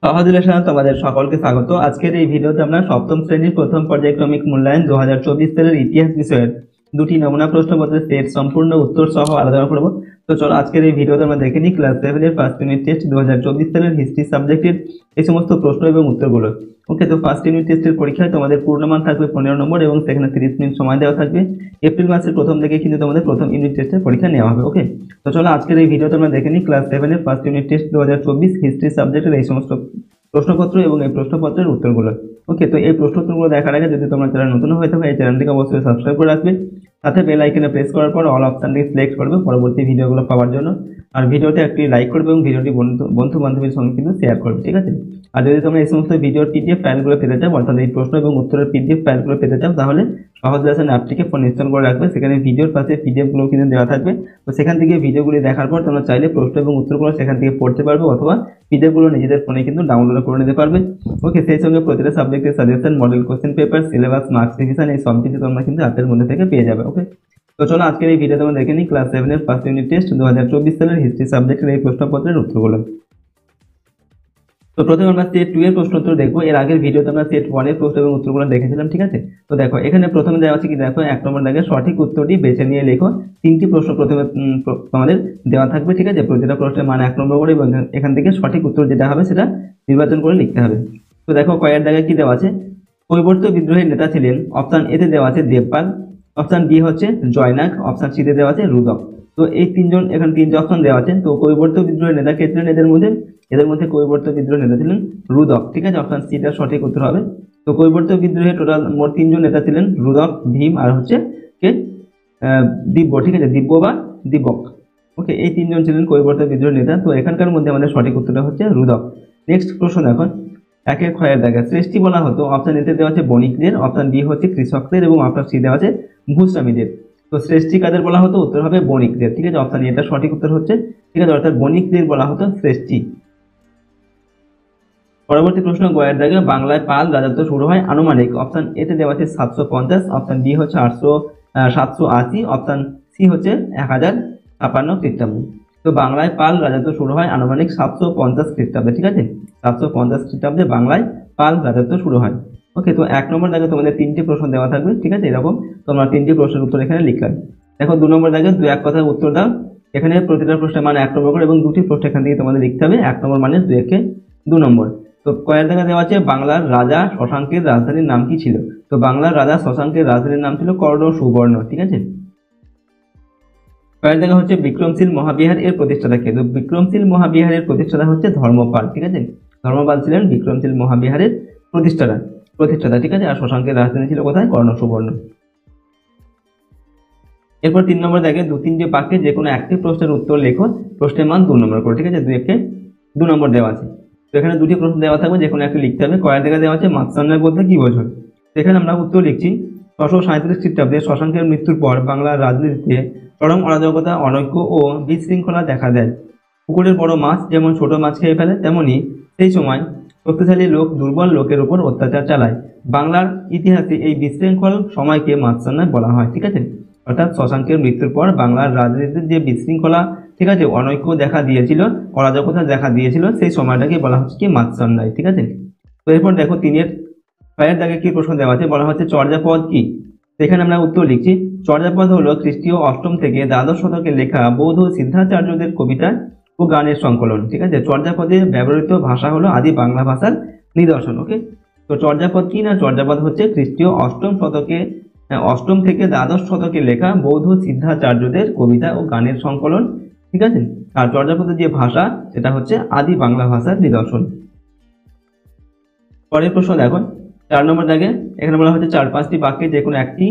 সহজ তোমাদের সকলকে স্বাগত। আজকের এই ভিডিওতে আমরা সপ্তম শ্রেণীর প্রথম পর্যায়ক্রমিক মূল্যায়ন 2024 সালের ইতিহাস বিষয়ের দুটি নমুনা প্রশ্নপত্রের সেট সম্পূর্ণ উত্তর সহ আলোচনা করব। তো চলো আজকের এই ভিডিওতে আমরা দেখে নিই ক্লাস 7 এর ফার্স্ট ইউনিট টেস্ট 2024 সালের হিস্ট্রি সাবজেক্টের এই সমস্ত প্রশ্ন এবং উত্তরগুলো। ওকে, তো ফার্স্ট ইউনিট টেস্টের পরীক্ষায় তোমাদের পূর্ণমান থাকবে 15 নম্বর এবং সেখানে 30 মিনিট সময় দেওয়া থাকবে। এপ্রিল মাসের প্রথম থেকে কিন্তু তোমাদের প্রথম ইউনিট টেস্টের পরীক্ষা নেওয়া হবে। ওকে, তো চলো আজকের এই ভিডিওতে আমরা দেখে নিই ক্লাস 7 এর ফার্স্ট ইউনিট টেস্ট 2024 হিস্ট্রি সাবজেক্টের এই সমস্ত প্রশ্নপত্র এবং এই প্রশ্নপত্রের উত্তরগুলো। ওকে, তো এই প্রশ্নোত্তরগুলো দেখার আগে যদি তোমরা চ্যানেল নতুন হয়ে থাকো এই চ্যানেলটিকে অবশ্যই সাবস্ক্রাইব করে রাখবে, সাথে বেল আইকনে প্রেস করার পর অল অপশনটি সিলেক্ট করবে পরবর্তী ভিডিওগুলো পাওয়ার জন্য। আর ভিডিওতে একটি লাইক করবে এবং ভিডিওটি বন্ধু বান্ধবীর সঙ্গে কিন্তু শেয়ার করবে, ঠিক আছে। আর যদি তোমরা এই সমস্ত ভিডিওর পিডিএফ ফাইলগুলো পেতে চাও, অর্থাৎ এই প্রশ্ন এবং উত্তরের পিডিএফ ফাইলগুলো পেতে চাও, তাহলে সহজ লেসন অ্যাপটিকে ফোন ইনস্টল করে রাখবে। সেখানে ভিডিওর পাশে পিডিএফগুলো কিন্তু দেওয়া থাকবে। তো সেখান থেকে ভিডিওগুলি দেখার পর তোমরা চাইলে প্রশ্ন এবং উত্তরগুলো সেখান থেকে পড়তে পারবে, অথবা পিডিএফগুলো নিজেদের ফোনে কিন্তু ডাউনলোড করে নিতে পারবে। ওকে, সেই সঙ্গে প্রতিটা সাবজেক্টের suggestion, model question paper, syllabus, marks revision এই সব কিছু তোমরা কিন্তু হাতের মধ্যে থেকে পেয়ে যাবে। ওকে, তো চলো আজকের এই ভিডিও তোমরা দেখে নিই ক্লাস 7 এর ফার্স্ট ইউনিট টেস্ট 2024 সালের হিস্ট্রি সাবজেক্টের এই প্রশ্নপত্রের উত্তরগুলো। তো প্রথমে আমরা সেট 2 এর প্রশ্ন উত্তর দেখবো। এর আগের ভিডিওতে আমরা সেট 1 এর প্রশ্ন এবং উত্তরগুলো দেখেছিলাম, ঠিক আছে। তো দেখো এখানে প্রথমে দেওয়া আছে কি, দেখো 1 নম্বর দাগে সঠিক উত্তরটি বেছে নিয়ে লেখো। তিনটি প্রশ্ন প্রথমে তোমাদের দেওয়া থাকবে, ঠিক আছে। প্রতিটা প্রশ্নের মান 1 নম্বর করে এবং এখান থেকে সঠিক উত্তর যেটা হবে সেটা নির্বাচন করে লিখতে হবে। তো দেখো কয়ের দাগে কি দেওয়া আছে, কৈবর্ত বিদ্রোহের নেতা ছিলেন। অপশন এতে দেওয়া আছে দেবপাল, অপশন বি হচ্ছে জয়নাক, অপশন সি তে দেওয়া আছে রুদক। তো এই তিনজন এখানে তিনটি অপশন দেওয়া আছে। তো কৈবর্ত বিদ্রোহের নেতা কে ছিলেন এদের মধ্যে কৈবর্ত বিদ্রোহের নেতা ছিলেন রুদক, ঠিক আছে। অপশন সি টা সঠিক উত্তর হবে। তো কৈবর্ত বিদ্রোহের টোটাল মোট তিনজন নেতা ছিলেন, রুদক, ভীম আর হচ্ছে কে দিব্য, ঠিক আছে, দিব্য বা দিব্যক। ওকে, এই তিনজন ছিলেন কৈবর্ত বিদ্রোহের নেতা। তো এখানকার মধ্যে আমাদের সঠিক উত্তরটা হচ্ছে রুদক। নেক্সট প্রশ্ন দেখো, একের ক্ষয়ের দাগে সৃষ্টি বলা হতো। অপশন এতে দেওয়া আছে বণিকদের, অপশন বি হচ্ছে কৃষকদের এবং অপশন সি দেওয়া আছে ভূস্বামীদের। তো শ্রেষ্ঠী কাদের বলা হতো, উত্তর হবে বণিকদের, ঠিক আছে। অপশন এটা সঠিক উত্তর হচ্ছে, ঠিক আছে, অর্থাৎ বণিকদের বলা হতো শ্রেষ্ঠী। পরবর্তী প্রশ্ন গয়ের দাগে বাংলায় পাল রাজত্ব শুরু হয় আনুমানিক। অপশন এতে দেওয়া আছে 750, অপশন বি হচ্ছে 780, অপশন সি হচ্ছে 1056 খ্রিস্টাব্দ। তো বাংলায় পাল রাজত্ব শুরু হয় আনুমানিক 750 খ্রিস্টাব্দে, ঠিক আছে। 750 খ্রিস্টাব্দে বাংলায় পাল রাজত্ব শুরু হয়। ওকে, তো 1 নম্বর দাগে তোমাদের তিনটি প্রশ্ন দেওয়া থাকবে, ঠিক আছে। এরকম তোমরা তিনটি প্রশ্নের উত্তর এখানে লিখলাম। দেখো 2 নম্বর দাগে 2-1 কথায় উত্তর দাও। এখানে প্রতিটা প্রশ্নের মান 1 নম্বর করে এবং দুটি প্রশ্ন এখান থেকে তোমাদের লিখতে হবে। 1 নম্বর মানে 2-1-এ 2 নম্বর। তো কয়ের দাগে দেওয়া আছে বাংলার রাজা শশাঙ্কের রাজধানীর নাম কি ছিল। তো বাংলার রাজা শশাঙ্কের রাজধানীর নাম ছিল কর্ণ সুবর্ণ, ঠিক আছে। কয়ের দাগে হচ্ছে বিক্রমশীল মহাবিহার এর প্রতিষ্ঠাতা কে। তো বিক্রমশীল মহাবিহারের প্রতিষ্ঠাতা হচ্ছে ধর্মপাল, ঠিক আছে। ধর্মপাল ছিলেন বিক্রমশীল মহাবিহারের প্রতিষ্ঠাতা, ঠিক আছে। আর শশাঙ্কের রাজধানী ছিল কোথায়, কর্ণ সুবর্ণ। এরপর 3 নম্বর দাগে 2-3টি বাক্যে যে কোনো একটি প্রশ্নের উত্তর লেখো। প্রশ্নের মান 2 নম্বর করে, ঠিক আছে। 2 নম্বর দেওয়া আছে। তো এখানে দুটি প্রশ্ন দেওয়া থাকবে, যে কোনো একটা লিখতে হবে। কয়ের দাগে দেওয়া আছে মাৎস্যান্যায় বলতে কি বোঝো। এখানে আমরা উত্তর লিখছি 637 খ্রিস্টাব্দে শশাঙ্কের মৃত্যুর পর বাংলার রাজনীতিতে চরম অরাজকতা, অনৈক্য ও বিশৃঙ্খলা দেখা দেয়। পুকুরের বড় মাছ যেমন ছোট মাছ খেয়ে ফেলে, তেমনি সেই সময় শক্তিশালী লোক দুর্বল লোকের উপর অত্যাচার চালায়। বাংলার ইতিহাসে এই বিশৃঙ্খল সময়কে মাৎস্যান্যায় বলা হয়, ঠিক আছে। অর্থাৎ শশাঙ্কের মৃত্যুর পর বাংলার রাজনীতির যে বিশৃঙ্খলা, ঠিক আছে, অনৈক্য দেখা দিয়েছিল, অরাজকতা দেখা দিয়েছিল, সেই সময়টাকে বলা হচ্ছে কি মাৎস্যান্যায়, ঠিক আছে। তো এরপর দেখো 3-এর দাগে কি প্রশ্ন দেওয়া আছে, বলা হচ্ছে চর্যাপদ কি। এখানে আমরা উত্তর লিখছি চর্যাপদ হলো খ্রিস্টীয় 8ম থেকে দ্বাদশ শতকে লেখা বৌদ্ধ সিদ্ধাচার্যদের কবিতা ও গানের সংকলন, ঠিক আছে। চর্যাপদে ব্যবহৃত ভাষা হলো আদি বাংলা ভাষার নিদর্শন। ওকে, তো চর্যাপদ কি না, চর্যাপদ হচ্ছে খ্রিস্টীয় 8ম থেকে দ্বাদশ শতকে লেখা বৌদ্ধ সিদ্ধাচার্যদের কবিতা ও গানের সংকলন, ঠিক আছে। আর চর্যাপদের যে ভাষা সেটা হচ্ছে আদি বাংলা ভাষার নিদর্শন। পরের প্রশ্ন দেখো 4 নম্বর দাগে এখানে বলা হচ্ছে 4-5টি বাক্যে যে কোনো একটি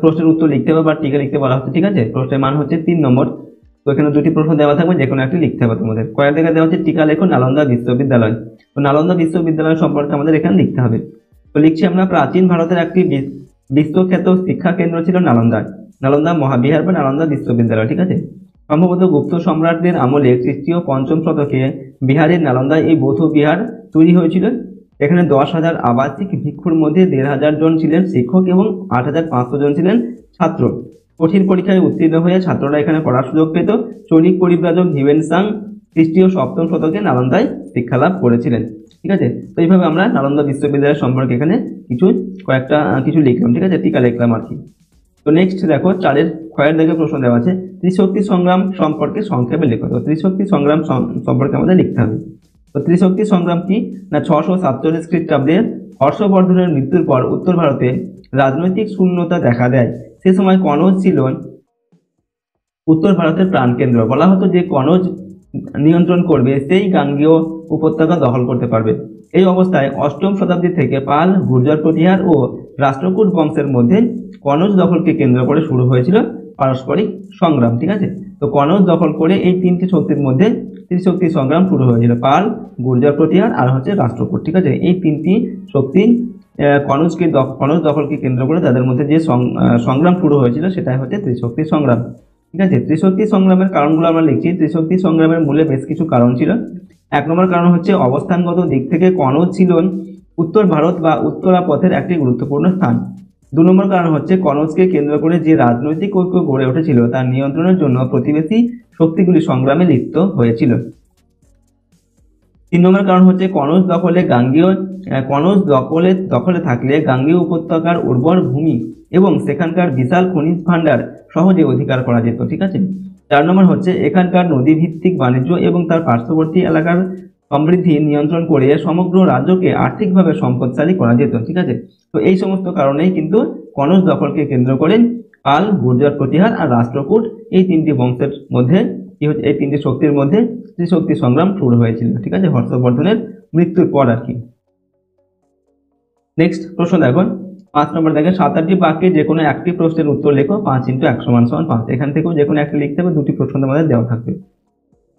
প্রশ্নের উত্তর লিখতে হবে বা টিকা লিখতে বলা হচ্ছে, ঠিক আছে। প্রশ্নের মান হচ্ছে 3 নম্বর। তো এখানে দুটি প্রশ্ন দেওয়া থাকবে, যে কোনো একটি লিখতে হবে তোমাদের। কয়েক জায়গায় দেওয়া হচ্ছে টিকা লেখো নালন্দা বিশ্ববিদ্যালয়। তো নালন্দা বিশ্ববিদ্যালয় সম্পর্কে আমাদের এখানে লিখতে হবে। তো লিখছি আমরা প্রাচীন ভারতের একটি বিশ্বখ্যাত শিক্ষা কেন্দ্র ছিল নালন্দা মহাবিহার বা নালন্দা বিশ্ববিদ্যালয়, ঠিক আছে। সম্ভবত গুপ্ত সম্রাটদের আমলে খ্রিস্টীয় 5ম শতকে বিহারের নালন্দায় এই বৌদ্ধ বিহার তৈরি হয়েছিল। এখানে 10,000 আবাসিক ভিক্ষুর মধ্যে 1,500 জন ছিলেন শিক্ষক এবং 8,500 জন ছিলেন ছাত্র। কঠিন পরীক্ষায় উত্তীর্ণ হয়ে ছাত্ররা এখানে পড়ার সুযোগ পেত। চৈনিক পরিব্রাজক হিউয়েন সাং খ্রিস্টীয় 7ম শতকে নালন্দায় শিক্ষালাভ করেছিলেন। ঠিক আছে। তো এইভাবে আমরা নালন্দা বিশ্ববিদ্যালয় সম্পর্কে এখানে কিছু লিখলাম, ঠিক আছে, টিকা লিখলাম আর কি। তো নেক্সট দেখো 4-এর ক্ষয়ের দাগে প্রশ্ন দেওয়া আছে, ত্রিশক্তি সংগ্রাম সম্পর্কে সংক্ষেপে লেখো। তো ত্রিশক্তি সংগ্রাম সম্পর্কে আমাদের লিখতে হবে। তো ত্রিশক্তি সংগ্রাম কি না, 647 খ্রিস্টাব্দে হর্ষবর্ধনের মৃত্যুর পর উত্তর ভারতে রাজনৈতিক শূন্যতা দেখা দেয়। সে সময় কনৌজ ছিল উত্তর ভারতের প্রাণকেন্দ্র। বলা হতো যে কনৌজ নিয়ন্ত্রণ করবে সেই গাঙ্গেয় উপত্যকা দখল করতে পারবে। এই অবস্থায় 8ম শতাব্দী থেকে পাল, গুর্জর প্রতিহার ও রাষ্ট্রকূট বংশের মধ্যে কনৌজ দখলকে কেন্দ্র করে শুরু হয়েছিল পারস্পরিক সংগ্রাম, ঠিক আছে। তো কনৌজ দখল করে এই 3টি শক্তির মধ্যে ত্রিশক্তি সংগ্রাম শুরু হয়েছিল, পাল, গুর্জর প্রতিহার আর হচ্ছে রাষ্ট্রকূট, ঠিক আছে। এই 3টি শক্তি কনৌজ দখলকে কেন্দ্র করে তাদের মধ্যে যে সংগ্রাম শুরু হয়েছিল সেটাই হচ্ছে ত্রিশক্তি সংগ্রাম, ঠিক আছে। ত্রিশক্তি সংগ্রামের কারণগুলো আমরা লিখছি। ত্রিশক্তি সংগ্রামের মূলে বেশ কিছু কারণ ছিল। 1 নম্বর কারণ হচ্ছে অবস্থানগত দিক থেকে কনৌজ ছিল উত্তর ভারত বা উত্তরা পথের একটি গুরুত্বপূর্ণ স্থান। 2 নম্বর কারণ হচ্ছে কনৌজকে কেন্দ্র করে যে রাজনৈতিক ঐক্য গড়ে উঠেছিল তার নিয়ন্ত্রণের জন্য প্রতিবেশী শক্তিগুলি সংগ্রামে লিপ্ত হয়েছিল। 3 নম্বর কারণ হচ্ছে কনৌজ দখলে থাকলে গাঙ্গেয় উপত্যকার উর্বর ভূমি এবং সেখানকার বিশাল খনিজ ভাণ্ডার সহজে অধিকার করা যেত, ঠিক আছে। 4 নম্বর হচ্ছে এখানকার নদী ভিত্তিক বাণিজ্য এবং তার পার্শ্ববর্তী এলাকার সমৃদ্ধি নিয়ন্ত্রণ করে সমগ্র রাজ্যকে আর্থিকভাবে সম্পদশালী করা যেত, ঠিক আছে। তো এই সমস্ত কারণেই কিন্তু কনৌজ দখলকে কেন্দ্র করে পাল, গুর্জর প্রতিহার আর রাষ্ট্রকূট এই 3টি বংশের মধ্যে এই 3টি শক্তির মধ্যে ত্রিশক্তি সংগ্রাম শুরু হয়েছিল, ঠিক আছে, হর্ষবর্ধনের মৃত্যুর পর আর কি। নেক্সট প্রশ্ন দেখো 5 নম্বর দেখে 7-8টি বাক্যে যে কোনো একটি প্রশ্নের উত্তর লেখো। 5 × 100 = 5। এখান থেকেও যে কোনো একটি লিখতে হবে, 2টি প্রশ্ন তোমাদের দেওয়া থাকবে।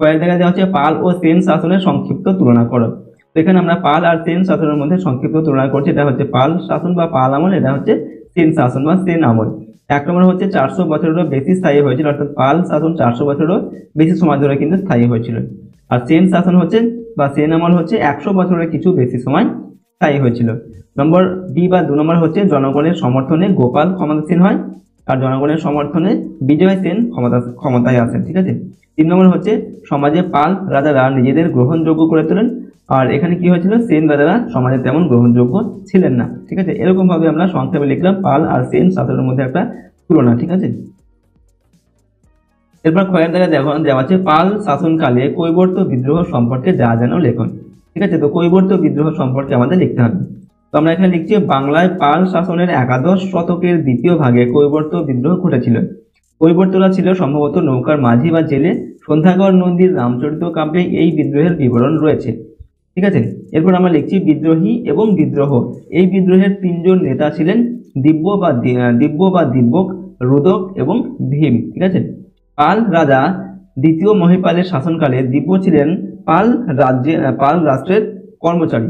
কয়েক জায়গায় দেওয়া হচ্ছে পাল ও সেন শাসনের সংক্ষিপ্ত তুলনা করো। তো এখানে আমরা পাল আর সেন শাসনের মধ্যে সংক্ষিপ্ত তুলনা করছি। এটা হচ্ছে পাল শাসন বা পাল আমল, এটা হচ্ছে সেন শাসন বা সেন আমল। 1 নম্বর হচ্ছে 400 বছরেরও বেশি স্থায়ী হয়েছিল, অর্থাৎ পাল শাসন 400 বছরেরও বেশি সময় ধরে কিন্তু স্থায়ী হয়েছিল। আর সেন শাসন হচ্ছে বা সেন আমল হচ্ছে 100 বছরের কিছু বেশি সময় স্থায়ী হয়েছিল। নম্বর বি বা 2 নম্বর হচ্ছে জনগণের সমর্থনে গোপাল ক্ষমতাসীন হয় আর জনগণের সমর্থনে বিজয় সেন ক্ষমতায় আসেন, ঠিক আছে। 3 নম্বর হচ্ছে সমাজে পাল রাজারা নিজেদের গ্রহণযোগ্য করে তোলেন, আর এখানে কি হয়েছিল, সেন রাজারা সমাজে তেমন গ্রহণযোগ্য ছিলেন না, ঠিক আছে। এরকম ভাবে আমরা সংক্ষেপে লিখলাম পাল আর সেন শাসনের মধ্যে একটা তুলনা, ঠিক আছে। এরপর ক্ষয়ের দাগে দেওয়া আছে পাল শাসনকালে কৈবর্ত বিদ্রোহ সম্পর্কে যা যেন লেখন, ঠিক আছে। তো কৈবর্ত বিদ্রোহ সম্পর্কে আমাদের লিখতে হবে। তো আমরা এখানে লিখছি বাংলায় পাল শাসনের 11 শতকের দ্বিতীয় ভাগে কৈবর্ত বিদ্রোহ ঘটেছিল। কৈবর্তরা ছিল সম্ভবত নৌকার মাঝি বা জেলে। সন্ধ্যাগড় নন্দীর রামচরিত কাব্যে এই বিদ্রোহের বিবরণ রয়েছে, ঠিক আছে। এরপর আমরা লিখছি বিদ্রোহী এবং বিদ্রোহ। এই বিদ্রোহের 3জন নেতা ছিলেন দিব্য বা দিব্যক, রুদক এবং ভীম, ঠিক আছে। পাল রাজা দ্বিতীয় মহিপালের শাসনকালে দিব্য ছিলেন পাল রাষ্ট্রের কর্মচারী।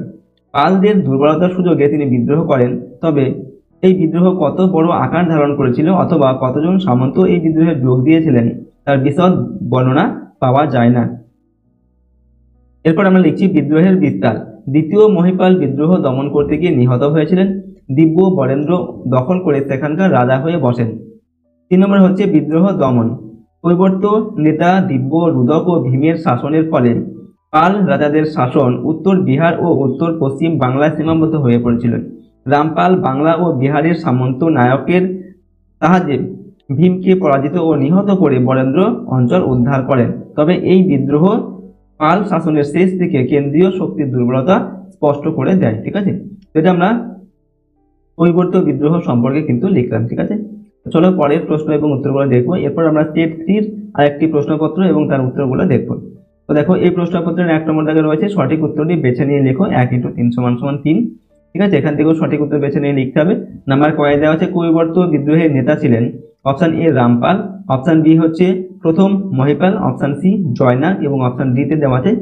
পালদের দুর্বলতার সুযোগে তিনি বিদ্রোহ করেন, তবে এই বিদ্রোহ কত বড় আকার ধারণ করেছিল অথবা কতজন সামন্ত এই বিদ্রোহে যোগ দিয়েছিলেন তার বিশদ বর্ণনা পাওয়া যায় না। এরপর আমরা লিখছি বিদ্রোহের বিস্তার। দ্বিতীয় মহিপাল বিদ্রোহ দমন করতে গিয়ে নিহত হয়েছিলেন। দিব্য বরেন্দ্র দখল করে সেখানকার রাজা হয়ে বসেন। 3 নম্বর হচ্ছে বিদ্রোহ দমন। কৈবর্ত নেতা দিব্য, রুদক ও ভীমের শাসনের ফলে পাল রাজাদের শাসন উত্তর বিহার ও উত্তর পশ্চিম বাংলায় সীমাবদ্ধ হয়ে পড়েছিল। রামপাল বাংলা ও বিহারের সামন্ত নায়কের সাহায্যে ভীমকে পরাজিত ও নিহত করে বরেন্দ্র অঞ্চল উদ্ধার করেন। তবে এই বিদ্রোহ পাল শাসনের শেষ দিকে কেন্দ্রীয় শক্তির দুর্বলতা স্পষ্ট করে দেয়, ঠিক আছে। এটা আমরা কৈবর্ত বিদ্রোহ সম্পর্কে কিন্তু লিখলাম, ঠিক আছে। চলো পরের প্রশ্ন এবং উত্তরগুলো দেখবো। এরপর আমরা স্টেট 3-র আরেকটি প্রশ্নপত্র এবং তার উত্তরগুলো দেখবো। তো দেখো এই প্রশ্নপত্রের 1 নম্বর দাগে রয়েছে সঠিক উত্তরটি বেছে নিয়ে লেখো। 1 × 3 = 3, ঠিক আছে। এখান থেকেও সঠিক উত্তর বেছে নিয়ে লিখতে হবে। নাম্বার কয়ে দেওয়া আছে কৈবর্ত বিদ্রোহের নেতা ছিলেন option A Rampal, option B হচ্ছে প্রথম মহিপাল, অপশন সি জয়নাগ এবং অপশন ডি তে দেওয়া আছে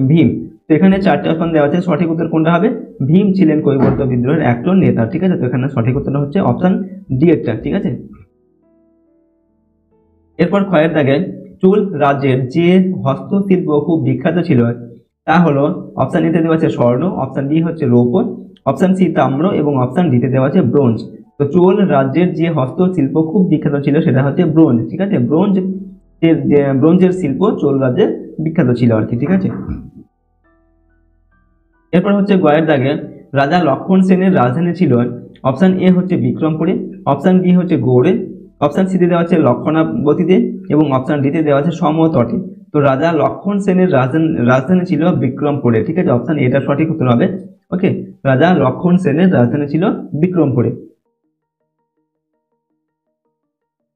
ভীম। তো এখানে 4টে অপশন দেওয়া আছে, সঠিক উত্তর কোনটা হবে? ভীম ছিলেন কৈবর্ত বিদ্রোহের একজন নেতা, ঠিক আছে। তো এখানে সঠিক উত্তরটা হচ্ছে অপশন ডি এরটা, ঠিক আছে। এরপর ক্ষয়ের দাগে চুল রাজ্যের যে হস্তশিল্প খুব বিখ্যাত ছিল তা হলো অপশন এ তে দেওয়া আছে স্বর্ণ, অপশন বি হচ্ছে রৌপ্য, অপশন সি তাম্র এবং অপশন ডি তে দেওয়া আছে ব্রোঞ্জ। তো চোল রাজ্যের যে হস্তশিল্প খুব বিখ্যাত ছিল সেটা হচ্ছে ব্রোঞ্জ, ঠিক আছে। ব্রোঞ্জের শিল্প চোল রাজ্যে বিখ্যাত ছিল আর কি, ঠিক আছে। এরপর হচ্ছে গয়ের দাগে রাজা লক্ষণ সেনের রাজধানী ছিল অপশন এ হচ্ছে বিক্রমপুরে, অপশন বি হচ্ছে গৌড়ে, অপশন সি তে দেওয়া আছে লক্ষণাবতীতে এবং অপশন ডি তে দেওয়া আছে সমতটে। তো রাজা লক্ষণ সেনের রাজধানী ছিল বিক্রমপুরে, ঠিক আছে, অপশন এটা সঠিক উত্তর হবে। ওকে, রাজা লক্ষণ সেনের রাজধানী ছিল বিক্রমপুরে।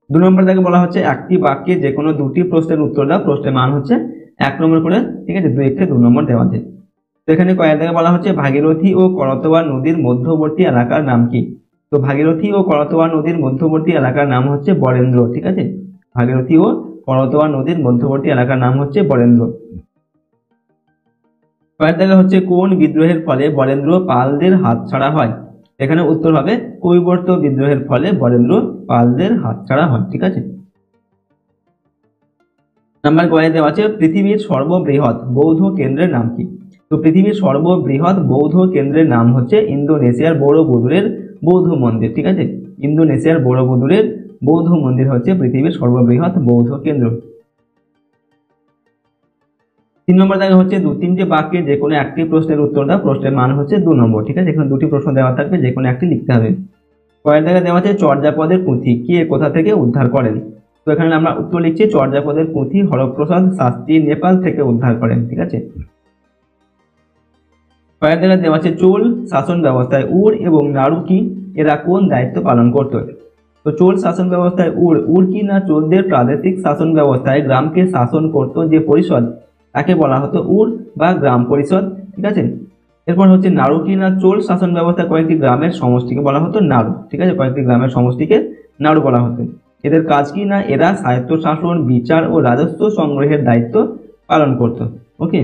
2 নম্বর থেকে বলা হচ্ছে একটি বাক্যে যে কোনো দুটি প্রশ্নের উত্তর দাও, প্রশ্নের মান হচ্ছে 1 নম্বর করে, ঠিক আছে, 2 থেকে 2 নম্বর দেওয়া আছে। তো এখানে কয়েক জায়গায় বলা হচ্ছে ভাগীরথী ও করতোয়া নদীর মধ্যবর্তী এলাকার নাম কি? তো ভাগীরথী ও করতোয়া নদীর মধ্যবর্তী এলাকার নাম হচ্ছে বরেন্দ্র, ঠিক আছে, ভাগীরথী ও করতোয়া নদীর মধ্যবর্তী এলাকার নাম হচ্ছে বরেন্দ্র। কয়েক জায়গায় হচ্ছে কোন বিদ্রোহের ফলে বরেন্দ্র পালদের হাতছাড়া হয়? এখানে উত্তর হবে কৈবর্ত বিদ্রোহের ফলে বরেন্দ্র পালদের হাতছাড়া হয়, ঠিক আছে। নাম্বার কয়ে দেওয়া আছে পৃথিবীর সর্ববৃহৎ বৌদ্ধ কেন্দ্রের নাম কি? তো পৃথিবীর সর্ববৃহৎ বৌদ্ধ কেন্দ্রের নাম হচ্ছে ইন্দোনেশিয়ার বড়বুদুরের বৌদ্ধ মন্দির, ঠিক আছে, ইন্দোনেশিয়ার বড়বুদুরের বৌদ্ধ মন্দির হচ্ছে পৃথিবীর সর্ববৃহৎ বৌদ্ধ কেন্দ্র। 3 নম্বর দাগে হচ্ছে 2-3টে বাক্যে যে কোনো একটি প্রশ্নের উত্তর দাও, প্রশ্নের মান হচ্ছে 2 নম্বর, ঠিক আছে, এখানে 2টি প্রশ্ন দেওয়া থাকবে, যে কোনো একটি লিখতে হবে। কয়েক জায়গায় দেওয়া আছে চর্যাপদের পুঁথি কে কোথা থেকে উদ্ধার করেন? তো এখানে আমরা উত্তর লিখছি চর্যাপদের পুঁথি হরপ্রসাদ শাস্ত্রী নেপাল থেকে উদ্ধার করেন, ঠিক আছে। কয়েক জায়গায় দেওয়া আছে চোল শাসন ব্যবস্থায় উড় এবং নাড়ুকি এরা কোন দায়িত্ব পালন করত? তো চোল শাসন ব্যবস্থায় উড়কি না চোলদের প্রাদেশিক শাসন ব্যবস্থায় গ্রামকে শাসন করত যে পরিষদ তাকে বলা হতো উড় বা গ্রাম পরিষদ, ঠিক আছে। এরপর হচ্ছে নাড়ুকি না চোল শাসন ব্যবস্থায় কয়েকটি গ্রামের সমষ্টিকে বলা হতো নাড়ু, ঠিক আছে, কয়েকটি গ্রামের সমষ্টিকে নাড়ু বলা হতো। এদের কাজ কি না এরা স্বায়ত্ত শাসন বিচার ও রাজস্ব সংগ্রহের দায়িত্ব পালন করত। ওকে,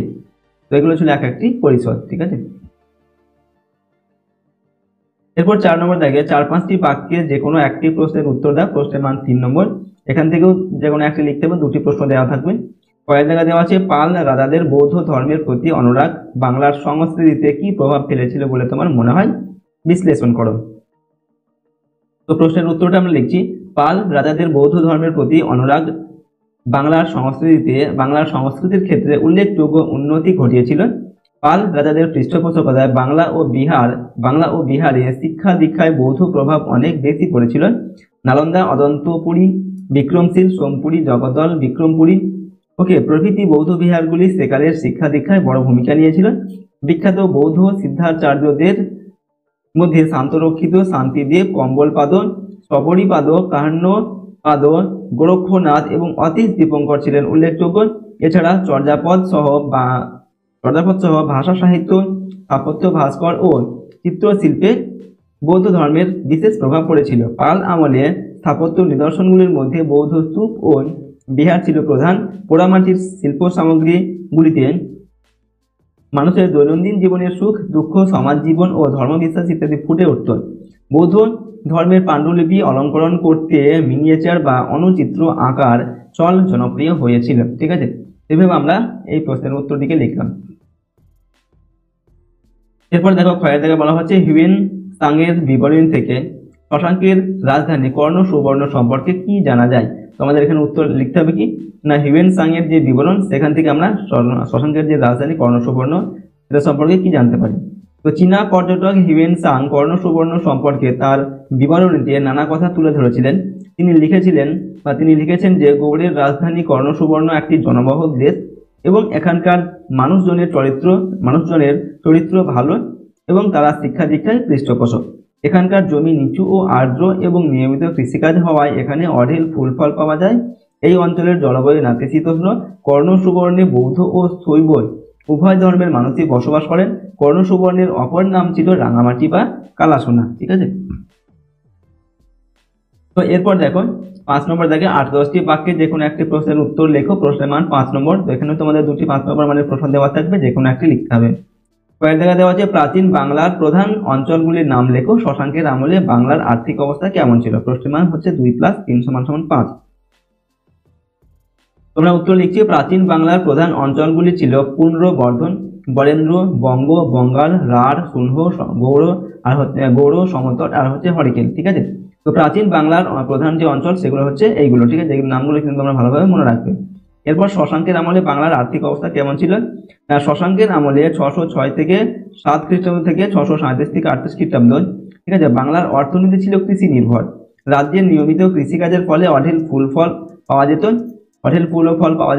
তো এগুলো ছিল এক একটি পরিষদ, ঠিক আছে। এরপর 4 নম্বর দাগে 4-5টি বাক্যে যে কোনো একটি প্রশ্নের উত্তর দাও, প্রশ্নের মান 3 নম্বর, এখান থেকেও যে কোনো একটি লিখতে হবে, 2টি প্রশ্ন দেওয়া থাকবে। কয়েক জায়গায় দেওয়া আছে পাল রাজাদের বৌদ্ধ ধর্মের প্রতি অনুরাগ বাংলার সংস্কৃতিতে কি প্রভাব ফেলেছিল বলে তোমার মনে হয়? বিশ্লেষণ করো। তো প্রশ্নের উত্তরটা আমরা লিখছি পাল রাজাদের বৌদ্ধ ধর্মের প্রতি অনুরাগ বাংলার সংস্কৃতির ক্ষেত্রে উল্লেখযোগ্য উন্নতি ঘটিয়েছিল। পাল রাজাদের পৃষ্ঠপোষকতায় বাংলা ও বিহারে শিক্ষা দীক্ষায় বৌদ্ধ প্রভাব অনেক বেশি পড়েছিল। নালন্দা, অদন্তপুরী, বিক্রমশীল, সোমপুরী, জগদ্দল, বিক্রমপুরী ওকে প্রভৃতি বৌদ্ধ বিহারগুলি সেকালের শিক্ষা দীক্ষায় বড় ভূমিকা নিয়েছিল। বিখ্যাত বৌদ্ধ সিদ্ধাচার্যদের মধ্যে শান্তরক্ষিত, শান্তিদেব, কম্বলপাদ, শবরীপাদ, কাহ্নপাদ, গোরক্ষনাথ এবং অতীশ দীপঙ্কর ছিলেন উল্লেখযোগ্য। এছাড়া চর্যাপদ সহ ভাষা সাহিত্য, স্থাপত্য, ভাস্কর ও চিত্রশিল্পে বৌদ্ধ ধর্মের বিশেষ প্রভাব পড়েছিল। পাল আমলে স্থাপত্য নিদর্শনগুলির মধ্যে বৌদ্ধ স্তূপ ও বিহার ছিল প্রধান। পোড়ামাটির শিল্প সামগ্রীগুলিতে মানুষের দৈনন্দিন জীবনের সুখ দুঃখ, সমাজ জীবন ও ধর্মবিশ্বাস ইত্যাদি ফুটে উঠত। বৌদ্ধ ধর্মের পাণ্ডুলিপি অলঙ্করণ করতে মিনিয়েচার বা অনুচিত্র আকার চল জনপ্রিয় হয়েছিল, ঠিক আছে। এভাবে আমরা এই প্রশ্নের উত্তরটিকে লিখলাম। এরপর দেখো ক্ষয়ের জায়গায় বলা হচ্ছে হিউয়েন সাংয়ের বিবরণী থেকে শশাঙ্কের রাজধানী কর্ণ সুবর্ণ সম্পর্কে কি জানা যায়? তো আমাদের এখানে উত্তর লিখতে হবে কি না হিউয়েন সাংয়ের যে বিবরণ সেখান থেকে আমরা শশাঙ্কের যে রাজধানী কর্ণ সুবর্ণ এটা সম্পর্কে কি জানতে পারি। তো চীনা পর্যটক হিউয়েন সাং কর্ণ সুবর্ণ সম্পর্কে তার বিবরণীতে নানা কথা তুলে ধরেছিলেন। তিনি লিখেছেন যে গৌড়ের রাজধানী কর্ণ সুবর্ণ একটি জনবহুল দেশ এবং এখানকার মানুষজনের চরিত্র ভালো এবং তারা শিক্ষা দীক্ষায় পৃষ্ঠপোষক। এখানকার জমি নিচু ও আর্দ্র এবং নিয়মিত কৃষিকাজ হওয়ায় এখানে অঢেল ফুল ফল পাওয়া যায়। এই অঞ্চলের জলবায়ু নাতিশীতোষ্ণ। কর্ণ সুবর্ণে বৌদ্ধ ও শৈব উভয় ধর্মের মানুষই বসবাস করেন। কর্ণ সুবর্ণের অপর নাম ছিল রাঙামাটি বা কালাসোনা, ঠিক আছে। তো এরপর দেখো 5 নম্বর দেখে 8-10টি বাক্যে যে কোনো একটি প্রশ্নের উত্তর লেখো, প্রশ্নের মান 5 নম্বর। তো এখানে তোমাদের 2টি 5 নম্বর মানের প্রশ্ন দেওয়া থাকবে, যে কোনো একটি লিখতে হবে। কয়েক জায়গায় দেওয়া আছে প্রাচীন বাংলার প্রধান অঞ্চলগুলির নাম লেখো, শশাঙ্কের আমলে বাংলার আর্থিক অবস্থা কেমন ছিল? প্রশ্নের মান হচ্ছে 2 + 3 = 5। তোমরা উত্তর লিখছি প্রাচীন বাংলার প্রধান অঞ্চলগুলি ছিল পুন্ড্রবর্ধন, বরেন্দ্র, বঙ্গ, বঙ্গাল, রাঢ়, শুনহ, গৌড়, সমতট আর হচ্ছে হরিকেল, ঠিক আছে। তো প্রাচীন বাংলার প্রধান যে অঞ্চল সেগুলো হচ্ছে এইগুলো, ঠিক আছে। এই নামগুলো কিন্তু তোমরা ভালোভাবে মনে রাখবে। এরপর শশাঙ্কের আমলে বাংলার আর্থিক অবস্থা কেমন ছিল? শশাঙ্কের আমলে 606 থেকে 7 খ্রিস্টাব্দ থেকে 637 থেকে 38 খ্রিস্টাব্দ, ঠিক আছে, বাংলার অর্থনীতি ছিল কৃষি নির্ভর। রাজ্যের নিয়মিত কৃষিকাজের ফলে অঢেল ফুল ফল পাওয়া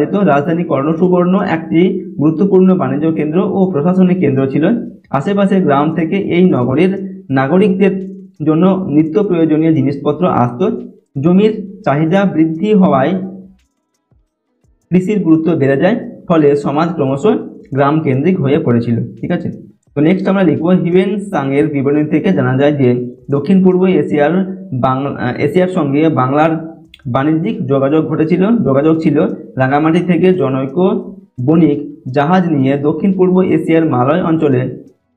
যেত। রাজধানী কর্ণসুবর্ণ একটি গুরুত্বপূর্ণ বাণিজ্য কেন্দ্র ও প্রশাসনিক কেন্দ্র ছিল। আশেপাশের গ্রাম থেকে এই নগরের নাগরিকদের জন্য নিত্য প্রয়োজনীয় জিনিসপত্র আসত। জমির চাহিদা বৃদ্ধি হওয়ায় কৃষির গুরুত্ব বেড়ে যায়, ফলে সমাজ ক্রমশ গ্রাম কেন্দ্রিক হয়ে পড়েছিল। ঠিক আছে, তো নেক্সট আমরা লিখবো হিউয়েন সাংয়ের বিবরণী থেকে জানা যায় যে দক্ষিণ পূর্ব এশিয়ার সঙ্গে বাংলার বাণিজ্যিক যোগাযোগ ছিল। রাঙামাটি থেকে জনৈক বণিক জাহাজ নিয়ে দক্ষিণ পূর্ব এশিয়ার মালয় অঞ্চলে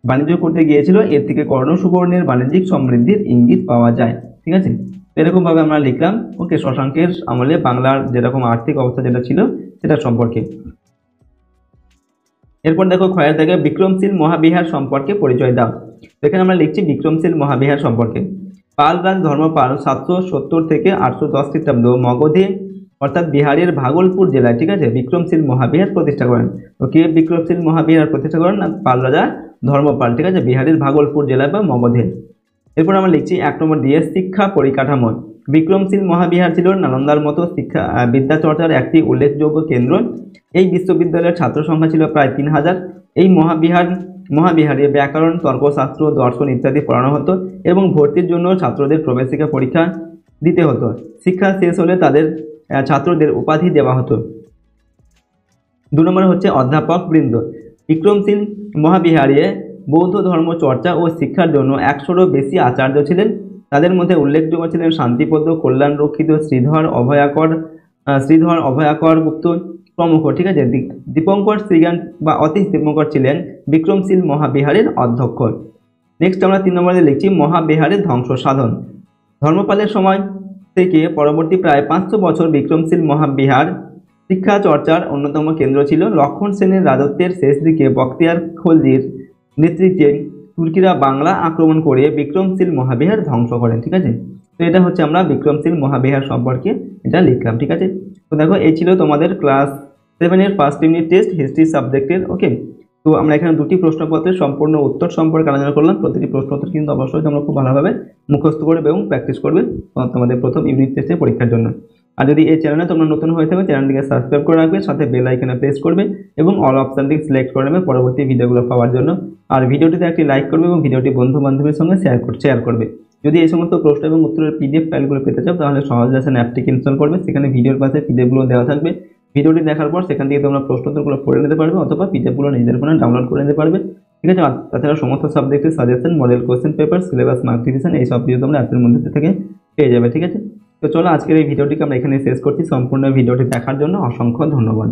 বাণিজ্য করতে গিয়েছিল। এর থেকে কর্ণসুবর্ণের বাণিজ্যিক সমৃদ্ধির ইঙ্গিত পাওয়া যায়। ঠিক আছে, এরকম ভাবে আমরা লিখলাম। ওকে, শশাঙ্কের আমলে বাংলার যেরকম আর্থিক অবস্থা যেটা ছিল সেটা সম্পর্কে। এরপর দেখো ক্ষয়ের দাগে বিক্রমশীল মহাবিহার সম্পর্কে পরিচয় দাও। এখানে আমরা লিখছি বিক্রমশীল মহাবিহার সম্পর্কে। পালরাজ ধর্মপাল 770 থেকে 810 খ্রিস্টাব্দ মগধে অর্থাৎ বিহারের ভাগলপুর জেলায়, ঠিক আছে, বিক্রমশীল মহাবিহার প্রতিষ্ঠা করেন। তো কে বিক্রমশীল মহাবিহার প্রতিষ্ঠা করেন? পাল রাজা ধর্মপাল, ঠিক আছে, বিহারের ভাগলপুর জেলায় বা মগধে। এরপর আমরা লিখছি 1 নম্বর দিয়ে শিক্ষা পরিকাঠামো। বিক্রমশীল মহাবিহার ছিল নালন্দার মতো বিদ্যাচর্চার একটি উল্লেখযোগ্য কেন্দ্র। এই বিশ্ববিদ্যালয়ের ছাত্র সংখ্যা ছিল প্রায় 3000। এই মহাবিহারে ব্যাকরণ, তর্কশাস্ত্র, দর্শন ইত্যাদি পড়ানো হতো এবং ভর্তির জন্য ছাত্রদের প্রবেশিকা পরীক্ষা দিতে হতো। শিক্ষা শেষ হলে তাদের ছাত্রদের উপাধি দেওয়া হতো। 2 নম্বর হচ্ছে অধ্যাপক বৃন্দ। বিক্রমশীল মহাবিহারে বৌদ্ধ ধর্ম চর্চা ও শিক্ষার জন্য 100-রও বেশি আচার্য ছিলেন। তাদের মধ্যে উল্লেখযোগ্য ছিলেন শান্তিপদ, কল্যাণ রক্ষিত, শ্রীধর অভয়াকর গুপ্ত প্রমুখ। ঠিক আছে, দীপঙ্কর শ্রীজ্ঞান বা অতীশ দীপঙ্কর ছিলেন বিক্রমশীল মহাবিহারের অধ্যক্ষ। নেক্সট আমরা 3 নম্বরে লিখছি মহাবিহারের ধ্বংস সাধন। ধর্মপালের সময় থেকে পরবর্তী প্রায় 500 বছর বিক্রমশীল মহাবিহার শিক্ষা চর্চার অন্যতম কেন্দ্র ছিল। লক্ষণ সেনের রাজত্বের শেষ দিকে বখতিয়ার খলজির নেতৃত্বে তুর্কিরা বাংলা আক্রমণ করে বিক্রমশীল মহাবিহার ধ্বংস করেন। ঠিক আছে, তো এটা হচ্ছে আমরা বিক্রমশীল মহাবিহার সম্পর্কে এটা লিখলাম। ঠিক আছে, তো দেখো এই ছিল তোমাদের ক্লাস 7-এর ফার্স্ট ইউনিট টেস্ট হিস্ট্রি সাবজেক্টের। ওকে, তো আমরা এখানে দুটি প্রশ্নপত্রের সম্পূর্ণ উত্তর সম্পর্কে আলোচনা করলাম। প্রতিটি প্রশ্নোত্তর কিন্তু অবশ্যই তোমরা খুব ভালোভাবে মুখস্থ করবে এবং প্র্যাকটিস করবে তোমাদের প্রথম ইউনিট টেস্টের পরীক্ষার জন্য। আর যদি এই চ্যানেলে তোমরা নতুন হয়ে থাকো, চ্যানেলটিকে সাবস্ক্রাইব করে রাখবে, সাথে বেল আইকনে প্রেস করবে এবং অল অপশনটি সিলেক্ট করে নেবে পরবর্তী ভিডিওগুলো পাওয়ার জন্য। আর ভিডিওটিতে একটি লাইক করবে এবং ভিডিওটি বন্ধু বান্ধবের সঙ্গে শেয়ার করবে। যদি এই সমস্ত প্রশ্ন এবং উত্তরের পিডিএফ ফাইলগুলো পেতে চাও তাহলে সহজ লেসন অ্যাপটিকে ইনস্টল করবে। সেখানে ভিডিওর পাশে পিডিএফগুলো দেওয়া থাকবে। ভিডিওটি দেখার পর সেখান থেকে তোমরা প্রশ্নোত্তরগুলো পড়ে নিতে পারবে অথবা পিডিএফগুলো নিজেদের ফোনে ডাউনলোড করে নিতে পারবে। ঠিক আছে, তাছাড়া সমস্ত সাবজেক্টের suggestion, model question paper, syllabus, mark revision এই সব ভিডিও তোমরা অ্যাপের মধ্যে থেকে পেয়ে যাবে। ঠিক আছে, তো চলো আজকের এই ভিডিওটিকে আমরা এখানে শেষ করছি। সম্পূর্ণ ভিডিওটি দেখার জন্য অসংখ্য ধন্যবাদ।